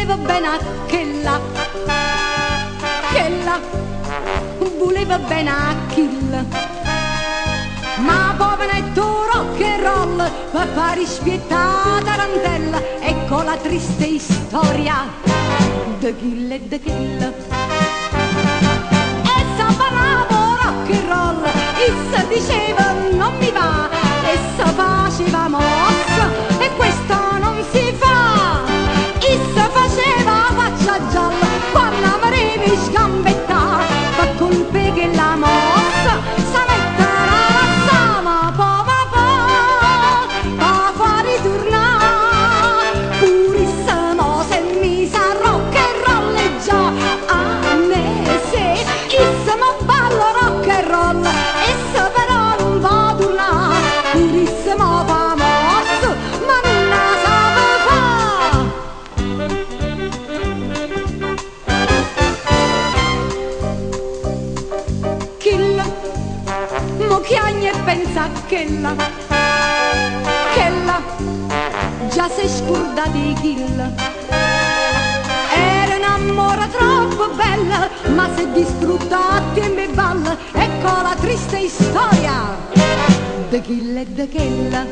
voleva bene a chella, chella voleva bene a kill. Ma poveretto rock and roll va a rispiettare tarantella. Ecco la triste storia de kill e de kill. E sa parlavo rock and roll, e sa diceva non mi va, e sa faceva mossa e questo non si fa. E sa faceva faccia gialla quando amarevi sgambettare, fa colpe che la mossa sa mette ma pa fa ritornare purissimo se mi sa rock and roll e già a me se issimo ballo rock and roll e se però non va tornare purissimo famoso ma non la sape fa. Kill mo chiagna e pensa che la già sei scurda di kill. Era un'amore troppo bella ma se disfruttati e mi balla. Ecco la triste storia de kill e de kill.